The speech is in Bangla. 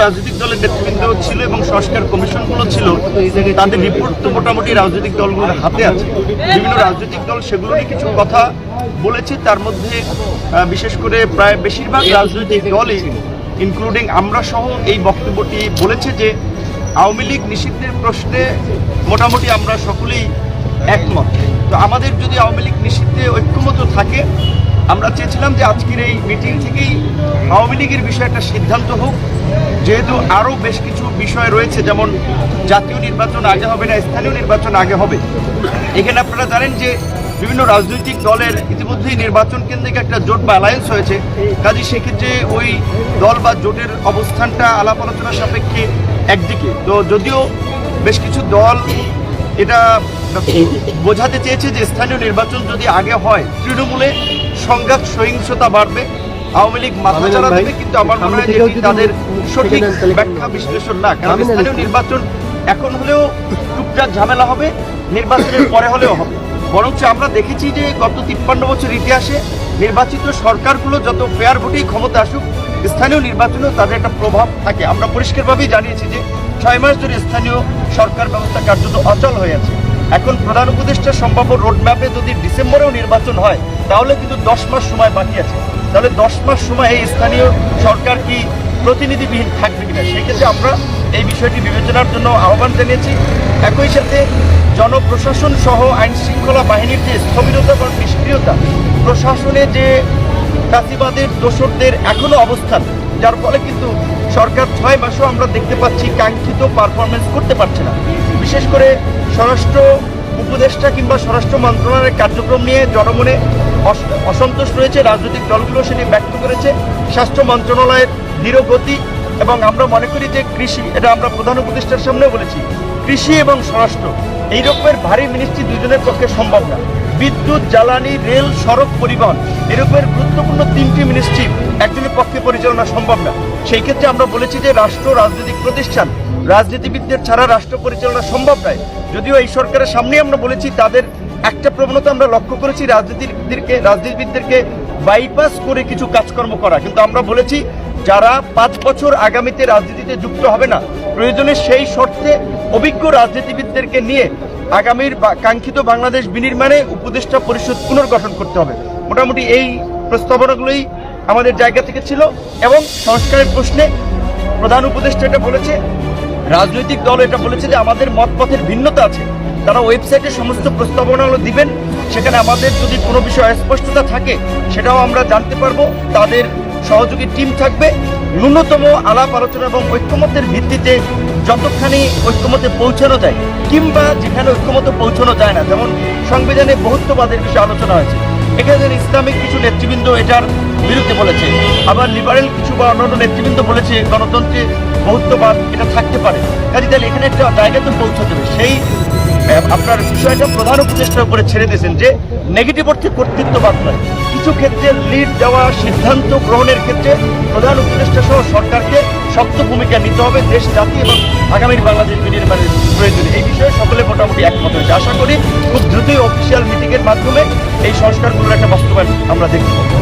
রাজনৈতিক দলের নেতৃবৃন্দ ছিল এবং সংস্কার কমিশনগুলো ছিল, তাদের রিপোর্ট তো মোটামুটি রাজনৈতিক দলগুলোর হাতে আছে। বিভিন্ন রাজনৈতিক দল সেগুলো নিয়ে কিছু কথা বলেছে, তার মধ্যে বিশেষ করে প্রায় বেশিরভাগ রাজনৈতিক দলই ইনক্লুডিং আমরা সহ এই বক্তব্যটি বলেছে যে আওয়ামী লীগ নিষিদ্ধের প্রশ্নে মোটামুটি আমরা সকলেই একমত। তো আমাদের যদি আওয়ামী লীগ নিষিদ্ধে ঐক্যমত থাকে, আমরা চেয়েছিলাম যে আজকের এই মিটিং থেকেই আওয়ামী লীগের বিষয়ে একটা সিদ্ধান্ত হোক, যেহেতু আরও বেশ কিছু বিষয় রয়েছে, যেমন জাতীয় নির্বাচন আগে হবে না, স্থানীয় নির্বাচন আগে হবে। এখানে আপনারা জানেন যে বিভিন্ন রাজনৈতিক দলের ইতিমধ্যেই নির্বাচন কেন্দ্রিক একটা জোট বা অ্যালায়েন্স হয়েছে, কাজে সেক্ষেত্রে ওই দল বা জোটের অবস্থানটা আলাপ আলোচনার সাপেক্ষে একদিকে। তো যদিও বেশ কিছু দল এটা বোঝাতে চেয়েছে যে স্থানীয় নির্বাচন যদি আগে হয় তৃণমূলে সংঘাত সহিংসতা বাড়বে, আওয়ামী লীগ মাথা চাড়া দেবে, কিন্তু আমার মনে হয় যে এটি তাদের সঠিক ব্যাখ্যা বিশ্লেষণ না। কারণ স্থানীয় নির্বাচন এখন হলেও টুকটাক ঝামেলা হবে, নির্বাচনের পরে হলেও হবে। বরঞ্চ আমরা দেখেছি যে গত 53 বছর ইতিহাসে নির্বাচিত সরকারগুলো যত ফেয়ার ভোটেই ক্ষমতা আসুক, স্থানীয় নির্বাচনেও তাদের একটা প্রভাব থাকে। আমরা পরিষ্কারভাবেই জানিয়েছি যে 6 মাস ধরে স্থানীয় সরকার ব্যবস্থা কার্যত অচল হয়ে আছে। এখন প্রধান উপদেষ্টার সম্ভাব্য রোডম্যাপে যদি ডিসেম্বরেও নির্বাচন হয়, তাহলে কিন্তু 10 মাস সময় বাকি আছে। তাহলে 10 মাস সময় এই স্থানীয় সরকার কি প্রতিনিধিবিহীন থাকবে কিনা, সেক্ষেত্রে আমরা এই বিষয়টি বিবেচনার জন্য আহ্বান জানিয়েছি। একই সাথে জনপ্রশাসন সহ আইন শৃঙ্খলা বাহিনীর যে স্থবিরতা বা নিষ্ক্রিয়তা, প্রশাসনে যে ফ্যাসিবাদের দোসরদের এখনো অবস্থান, যার ফলে কিন্তু সরকার 6 মাসও আমরা দেখতে পাচ্ছি কাঙ্ক্ষিত পারফরমেন্স করতে পারছে না। বিশেষ করে স্বরাষ্ট্র উপদেষ্টা কিংবা স্বরাষ্ট্র মন্ত্রণালয়ের কার্যক্রম নিয়ে জনমনে অসন্তোষ রয়েছে, রাজনৈতিক দলগুলো সেটি ব্যক্ত করেছে। স্বাস্থ্য মন্ত্রণালয়ের ধীর গতি, এবং আমরা মনে করি যে কৃষি, এটা আমরা প্রধান উপদেষ্টার সামনেও বলেছি, কৃষি এবং স্বরাষ্ট্র এই রকমের ভারী মিনিস্ট্রি দুজনের পক্ষে সম্ভব না। বিদ্যুৎ, জ্বালানি, রেল, সড়ক পরিবহন এরকমের গুরুত্বপূর্ণ 3টি মিনিস্ট্রি একজনের পক্ষে পরিচালনা সম্ভব না। সেই ক্ষেত্রে আমরা বলেছি যে রাষ্ট্র রাজনৈতিক প্রতিষ্ঠান, রাজনীতিবিদদের ছাড়া রাষ্ট্র পরিচালনা সম্ভব নয়। যদিও এই সরকারের সামনে আমরা বলেছি, তাদের একটা প্রবণতা আমরা লক্ষ্য করেছি, রাজনীতিবিদদেরকে বাইপাস করে কিছু কাজকর্ম করা। কিন্তু আমরা বলেছি যারা 5 বছর আগামীতে রাজনীতিতে যুক্ত হবে না, প্রয়োজনে সেই শর্তে অভিজ্ঞ রাজনীতিবিদদেরকে নিয়ে আগামীর কাঙ্ক্ষিত বাংলাদেশ বিনির্মাণে উপদেষ্টা পরিষদ পুনর্গঠন করতে হবে। মোটামুটি এই প্রস্তাবনাগুলোই আমাদের জায়গা থেকে ছিল। এবং সংস্কারের প্রশ্নে প্রধান উপদেষ্টা এটা বলেছে, রাজনৈতিক দল এটা বলেছে যে আমাদের মতপথের ভিন্নতা আছে, তারা ওয়েবসাইটে সমস্ত প্রস্তাবনাগুলো দিবেন, সেখানে আমাদের যদি কোনো বিষয়ে অস্পষ্টতা থাকে সেটাও আমরা জানতে পারবো। তাদের সহযোগী টিম থাকবে। ন্যূনতম আলাপ আলোচনা এবং ঐক্যমতের ভিত্তিতে যতখানি ঐক্যমতে পৌঁছানো যায়, কিংবা যেখানে ঐক্যমতে পৌঁছানো যায় না, যেমন সংবিধানে বহুত্ববাদের বিষয়ে আলোচনা হয়েছে, এখানে ইসলামিক কিছু নেতৃবৃন্দ এটার বিরুদ্ধে বলেছে, আবার লিবারেল কিছু বা অন্যান্য নেতৃবৃন্দ বলেছে গণতন্ত্রে বহুত্ববাদ এটা থাকতে পারে। কাজে তাহলে এখানে একটা জায়গাতে পৌঁছাতে হবে। সেই আপনার বিষয়টা প্রধান উপদেষ্টার উপরে ছেড়ে দিয়েছেন যে নেগেটিভ অর্থে কর্তৃত্ববাদ নয়, কিছু ক্ষেত্রে লিড দেওয়া, সিদ্ধান্ত গ্রহণের ক্ষেত্রে প্রধান উপদেষ্টা সহ সরকারকে শক্ত ভূমিকা নিতে হবে দেশ, জাতি এবং আগামীর বাংলাদেশ বিনির্মাণের প্রয়োজনে। এই বিষয়ে সকলে মোটামুটি একমত হয়েছে। আশা করি খুব দ্রুতই অফিসিয়াল মিটিংয়ের মাধ্যমে এই সংস্কারগুলোর একটা বাস্তবায়ন আমরা দেখতে পাবো।